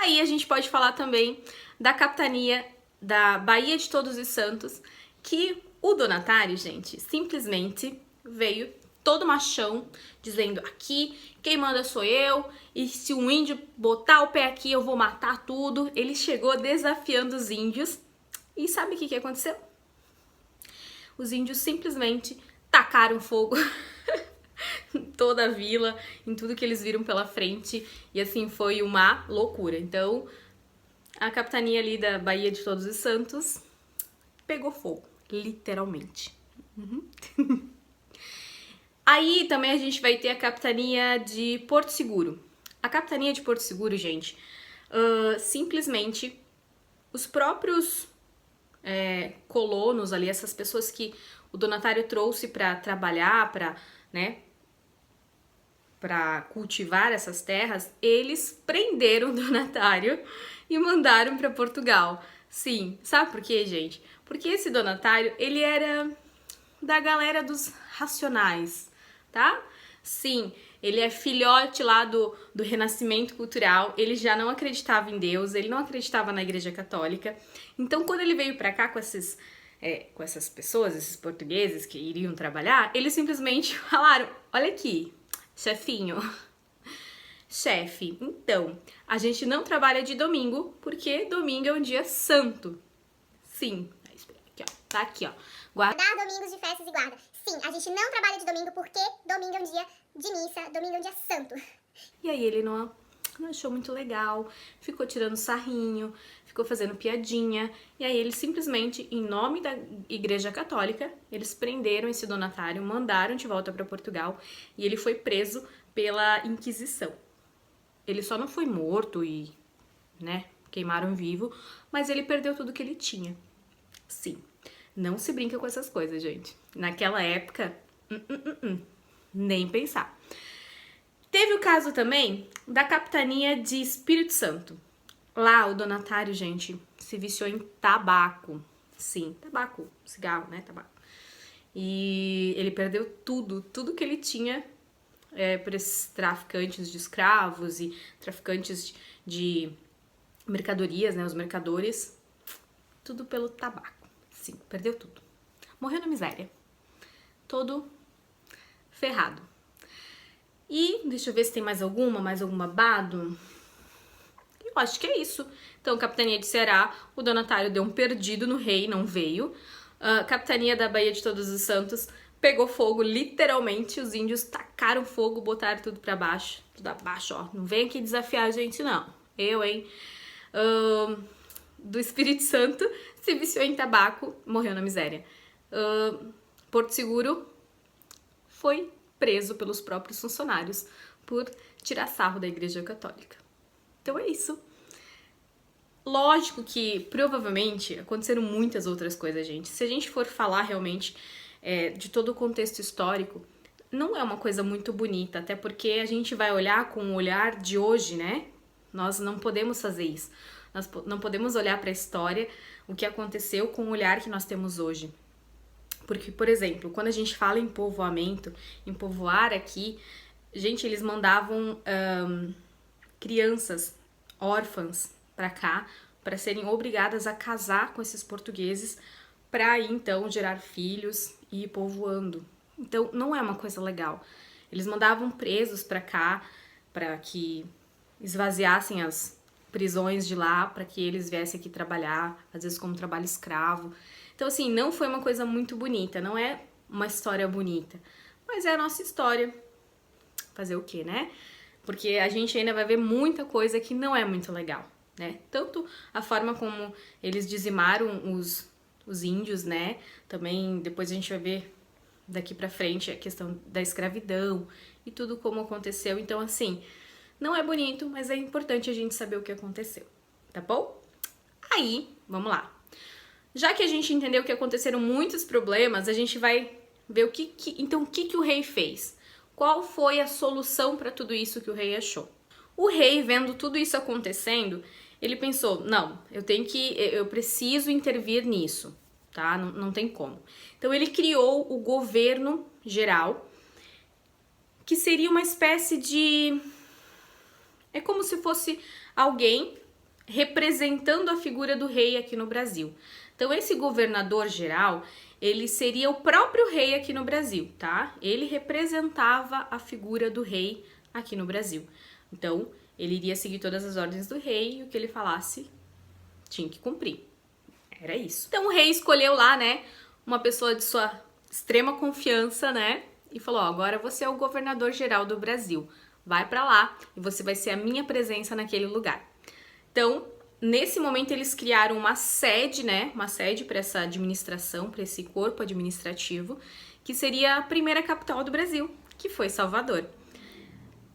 Aí a gente pode falar também da capitania da Baía de Todos os Santos, que o donatário, gente, simplesmente veio todo machão, dizendo aqui, quem manda sou eu, e se um índio botar o pé aqui, eu vou matar tudo. Ele chegou desafiando os índios, e sabe o que aconteceu? Os índios simplesmente tacaram fogo em toda a vila, em tudo que eles viram pela frente, e assim, foi uma loucura. Então, a capitania ali da Baía de Todos os Santos pegou fogo, literalmente. Aí também a gente vai ter a capitania de Porto Seguro. A capitania de Porto Seguro, gente, simplesmente os próprios colonos ali, essas pessoas que o donatário trouxe para trabalhar, para cultivar essas terras, eles prenderam o donatário e mandaram para Portugal. Sim, sabe por quê, gente? Porque esse donatário, ele era da galera dos racionais, tá? Sim, ele é filhote lá do Renascimento Cultural, ele já não acreditava em Deus, ele não acreditava na Igreja Católica. Então, quando ele veio pra cá com essas pessoas, esses portugueses que iriam trabalhar, eles simplesmente falaram, olha aqui, chefinho, chefe, então, a gente não trabalha de domingo, porque domingo é um dia santo. Sim, aqui, ó, tá aqui, ó. Guardar domingos de festas e guarda. Sim, a gente não trabalha de domingo porque domingo é um dia de missa, domingo é um dia santo. E aí ele não achou muito legal, ficou tirando sarrinho, ficou fazendo piadinha, e aí ele simplesmente, em nome da Igreja Católica, eles prenderam esse donatário, mandaram de volta para Portugal, e ele foi preso pela Inquisição. Ele só não foi morto e, queimaram vivo, mas ele perdeu tudo que ele tinha. Sim. Não se brinca com essas coisas, gente. Naquela época, nem pensar. Teve o caso também da capitania de Espírito Santo. Lá, o donatário, gente, se viciou em tabaco. Sim, tabaco, cigarro, né, tabaco. E ele perdeu tudo que ele tinha por esses traficantes de escravos e traficantes de mercadorias, né, os mercadores. Tudo pelo tabaco. Sim, perdeu tudo. Morreu na miséria. Todo ferrado. E deixa eu ver se tem mais algum babado. Eu acho que é isso. Então, capitania de Ceará, o donatário deu um perdido no rei, não veio. Capitania da Baía de Todos os Santos pegou fogo, literalmente. Os índios tacaram fogo, botaram tudo pra baixo. Tudo abaixo, ó. Não vem aqui desafiar a gente, não. Eu, hein? Do Espírito Santo, se viciou em tabaco, morreu na miséria. Porto Seguro foi preso pelos próprios funcionários por tirar sarro da Igreja Católica. Então é isso. Lógico que, provavelmente, aconteceram muitas outras coisas, gente. Se a gente for falar realmente de todo o contexto histórico, não é uma coisa muito bonita, até porque a gente vai olhar com o olhar de hoje, né? Nós não podemos fazer isso. Nós não podemos olhar para a história, o que aconteceu, com o olhar que nós temos hoje. Porque, por exemplo, quando a gente fala em povoamento, em povoar aqui, gente, eles mandavam crianças órfãs para cá, para serem obrigadas a casar com esses portugueses, para aí, então, gerar filhos e ir povoando. Então, não é uma coisa legal. Eles mandavam presos para cá, para que esvaziassem as prisões de lá, para que eles viessem aqui trabalhar, às vezes como trabalho escravo. Então, assim, não foi uma coisa muito bonita, não é uma história bonita, mas é a nossa história. Fazer o quê, né? Porque a gente ainda vai ver muita coisa que não é muito legal, né? Tanto a forma como eles dizimaram os índios, né? Também depois a gente vai ver daqui pra frente a questão da escravidão e tudo como aconteceu. Então, assim, não é bonito, mas é importante a gente saber o que aconteceu, tá bom? Aí, vamos lá. Já que a gente entendeu que aconteceram muitos problemas, a gente vai ver o que o rei fez. Qual foi a solução para tudo isso que o rei achou? O rei, vendo tudo isso acontecendo, ele pensou, não, eu preciso intervir nisso, tá? Não tem como. Então ele criou o governo geral, que seria uma espécie de... É como se fosse alguém representando a figura do rei aqui no Brasil. Então, esse governador geral, ele seria o próprio rei aqui no Brasil, tá? Ele representava a figura do rei aqui no Brasil. Então, ele iria seguir todas as ordens do rei e o que ele falasse tinha que cumprir. Era isso. Então, o rei escolheu lá, né, uma pessoa de sua extrema confiança, né, e falou, ó, agora você é o governador geral do Brasil. Vai pra lá e você vai ser a minha presença naquele lugar. Então, nesse momento eles criaram uma sede, né, uma sede para essa administração, para esse corpo administrativo, que seria a primeira capital do Brasil, que foi Salvador.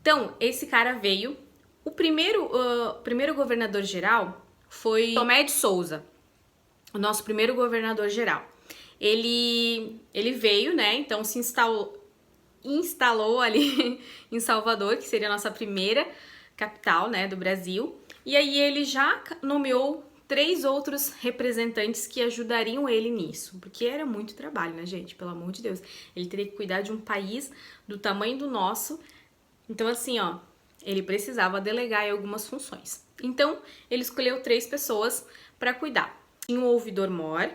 Então, esse cara veio. O primeiro governador geral foi Tomé de Souza, o nosso primeiro governador geral. Ele veio, né, então se instalou ali em Salvador, que seria a nossa primeira capital, né, do Brasil. E aí ele já nomeou 3 outros representantes que ajudariam ele nisso, porque era muito trabalho, né, gente? Pelo amor de Deus. Ele teria que cuidar de um país do tamanho do nosso. Então, assim, ó, ele precisava delegar aí algumas funções. Então, ele escolheu 3 pessoas para cuidar. Tinha um ouvidor-mor,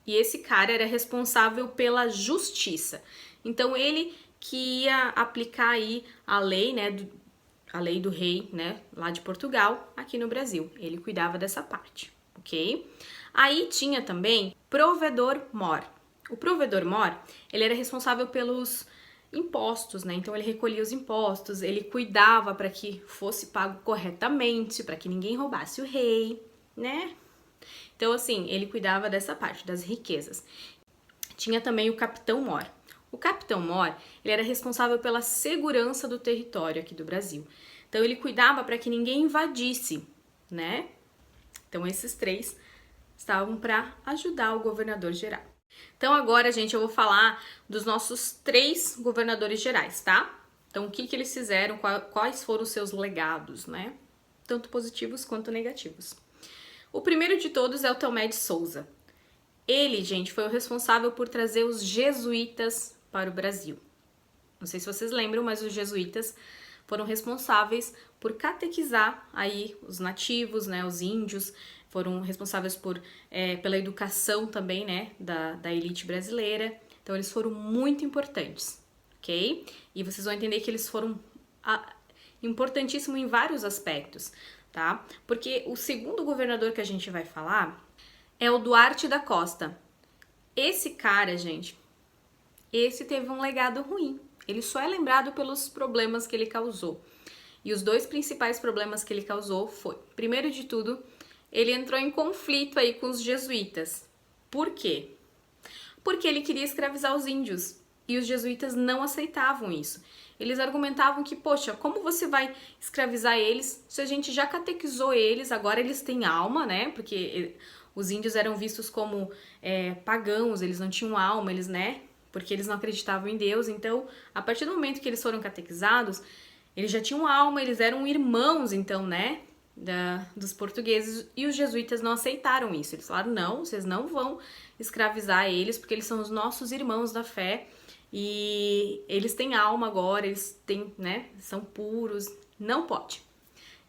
e esse cara era responsável pela justiça. Então, ele que ia aplicar aí a lei, né, a lei do rei, né, lá de Portugal, aqui no Brasil. Ele cuidava dessa parte, ok? Aí tinha também provedor-mor. O provedor-mor, ele era responsável pelos impostos, né? Então ele recolhia os impostos, ele cuidava para que fosse pago corretamente, para que ninguém roubasse o rei, né? Então assim, ele cuidava dessa parte, das riquezas. Tinha também o capitão-mor. O capitão-mor, ele era responsável pela segurança do território aqui do Brasil. Então ele cuidava para que ninguém invadisse, né? Então esses 3 estavam para ajudar o governador geral. Então agora, gente, eu vou falar dos nossos 3 governadores gerais, tá? Então o que eles fizeram, quais foram os seus legados, né? Tanto positivos quanto negativos. O primeiro de todos é o Tomé de Souza. Ele, gente, foi o responsável por trazer os jesuítas para o Brasil. Não sei se vocês lembram, mas os jesuítas foram responsáveis por catequizar aí os nativos, né, os índios, foram responsáveis pela educação também, né, da elite brasileira. Então, eles foram muito importantes, ok? E vocês vão entender que eles foram importantíssimos em vários aspectos, tá? Porque o segundo governador que a gente vai falar é o Duarte da Costa. Esse cara, gente, esse teve um legado ruim. Ele só é lembrado pelos problemas que ele causou. E os 2 principais problemas que ele causou foi, primeiro de tudo, ele entrou em conflito aí com os jesuítas. Por quê? Porque ele queria escravizar os índios e os jesuítas não aceitavam isso. Eles argumentavam que, poxa, como você vai escravizar eles se a gente já catequizou eles, agora eles têm alma, né? Porque os índios eram vistos como pagãos, eles não tinham alma, eles, né? Porque eles não acreditavam em Deus. Então, a partir do momento que eles foram catequizados, eles já tinham alma, eles eram irmãos, então, né? Dos portugueses, e os jesuítas não aceitaram isso. Eles falaram, não, vocês não vão escravizar eles, porque eles são os nossos irmãos da fé, e eles têm alma agora, eles têm, né, são puros, não pode.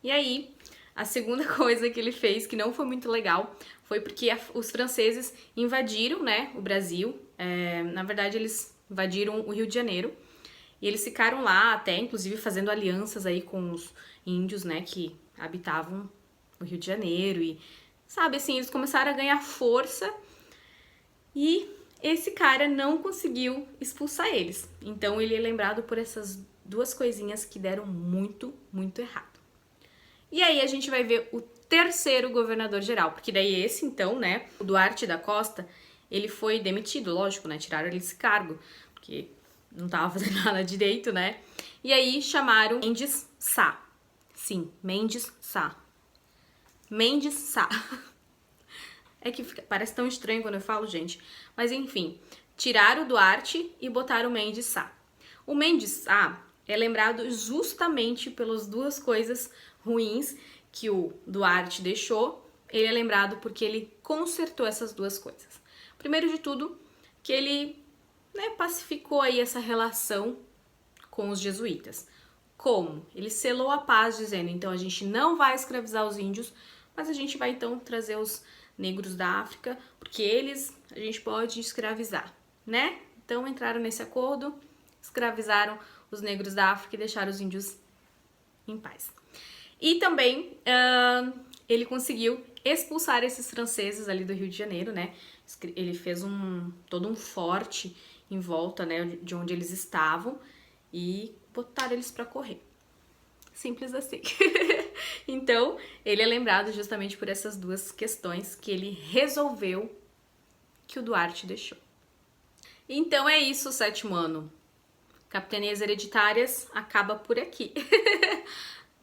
E aí, a segunda coisa que ele fez, que não foi muito legal, foi porque os franceses invadiram, né, o Brasil. Na verdade, eles invadiram o Rio de Janeiro, e eles ficaram lá até, inclusive, fazendo alianças aí com os índios, né, que habitavam o Rio de Janeiro, e, sabe, assim, eles começaram a ganhar força, e esse cara não conseguiu expulsar eles. Então, ele é lembrado por essas 2 coisinhas que deram muito, muito errado. E aí, a gente vai ver o terceiro governador geral, porque daí esse, então, né, o Duarte da Costa, ele foi demitido, lógico, né, tiraram ele desse cargo, porque não tava fazendo nada direito, né, e aí chamaram Mendes Sá. Sim, Mendes Sá. Mendes Sá. É que parece tão estranho quando eu falo, gente. Mas enfim, tiraram o Duarte e botaram o Mendes Sá. O Mendes Sá é lembrado justamente pelas 2 coisas ruins que o Duarte deixou. Ele é lembrado porque ele consertou essas 2 coisas. Primeiro de tudo, que ele, né, pacificou aí essa relação com os jesuítas. Como? Ele selou a paz dizendo, então a gente não vai escravizar os índios mas a gente vai então trazer os negros da África, porque eles a gente pode escravizar, né? Então entraram nesse acordo, escravizaram os negros da África e deixaram os índios em paz. E também ele conseguiu expulsar esses franceses ali do Rio de Janeiro, né? Ele fez todo um forte em volta, né, de onde eles estavam e botaram eles para correr. Simples assim. Então, ele é lembrado justamente por essas duas questões que ele resolveu que o Duarte deixou. Então é isso, sétimo ano. Capitanias hereditárias acaba por aqui.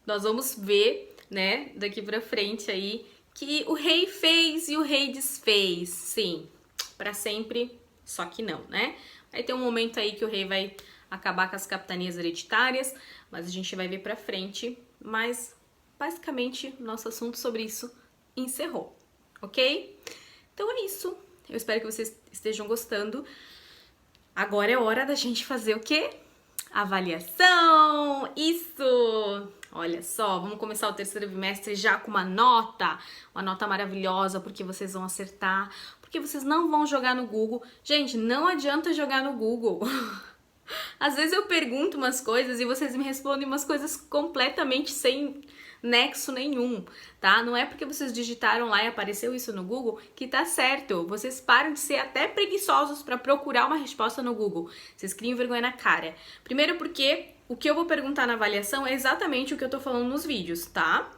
Nós vamos ver, né, daqui pra frente aí, que o rei fez e o rei desfez. Sim, pra sempre, só que não, né? Vai ter um momento aí que o rei vai acabar com as capitanias hereditárias, mas a gente vai ver pra frente. Mas, basicamente, nosso assunto sobre isso encerrou, ok? Então é isso. Eu espero que vocês estejam gostando. Agora é hora da gente fazer o quê? Avaliação! Isso! Olha só, vamos começar o terceiro bimestre já com uma nota maravilhosa, porque vocês vão acertar, porque vocês não vão jogar no Google. Gente, não adianta jogar no Google. Às vezes eu pergunto umas coisas e vocês me respondem umas coisas completamente sem nexo nenhum, tá? Não é porque vocês digitaram lá e apareceu isso no Google que tá certo. Vocês param de ser até preguiçosos para procurar uma resposta no Google. Vocês criam vergonha na cara. Primeiro porque o que eu vou perguntar na avaliação é exatamente o que eu tô falando nos vídeos, tá?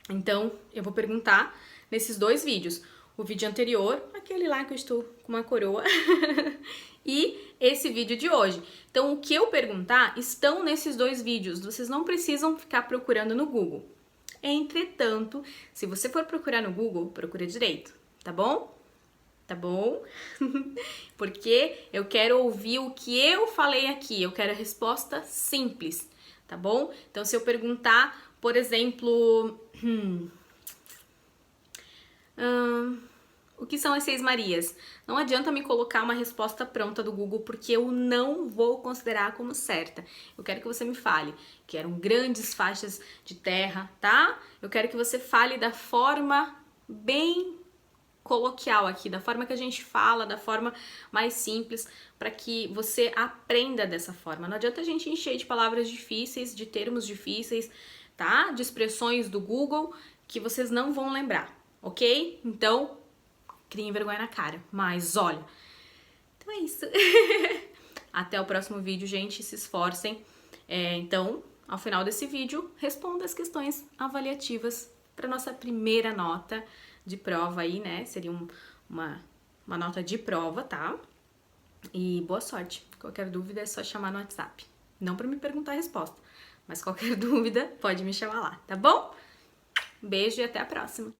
Então, eu vou perguntar nesses dois vídeos. O vídeo anterior, aquele lá que eu estou com uma coroa, e esse vídeo de hoje. Então, o que eu perguntar estão nesses dois vídeos. Vocês não precisam ficar procurando no Google. Entretanto, se você for procurar no Google, procura direito, tá bom? Tá bom? Porque eu quero ouvir o que eu falei aqui. Eu quero a resposta simples, tá bom? Então, se eu perguntar, por exemplo... o que são as Seis Marias? Não adianta me colocar uma resposta pronta do Google, porque eu não vou considerar como certa. Eu quero que você me fale que eram grandes faixas de terra, tá? Eu quero que você fale da forma bem coloquial aqui, da forma que a gente fala, da forma mais simples, para que você aprenda dessa forma. Não adianta a gente encher de palavras difíceis, de termos difíceis, tá? De expressões do Google que vocês não vão lembrar, ok? Então, criem vergonha na cara. Mas, olha, então é isso. Até o próximo vídeo, gente. Se esforcem. Então, ao final desse vídeo, responda as questões avaliativas para nossa primeira nota de prova aí, né? Seria uma nota de prova, tá? E boa sorte. Qualquer dúvida é só chamar no WhatsApp. Não para me perguntar a resposta, mas qualquer dúvida pode me chamar lá, tá bom? Beijo e até a próxima.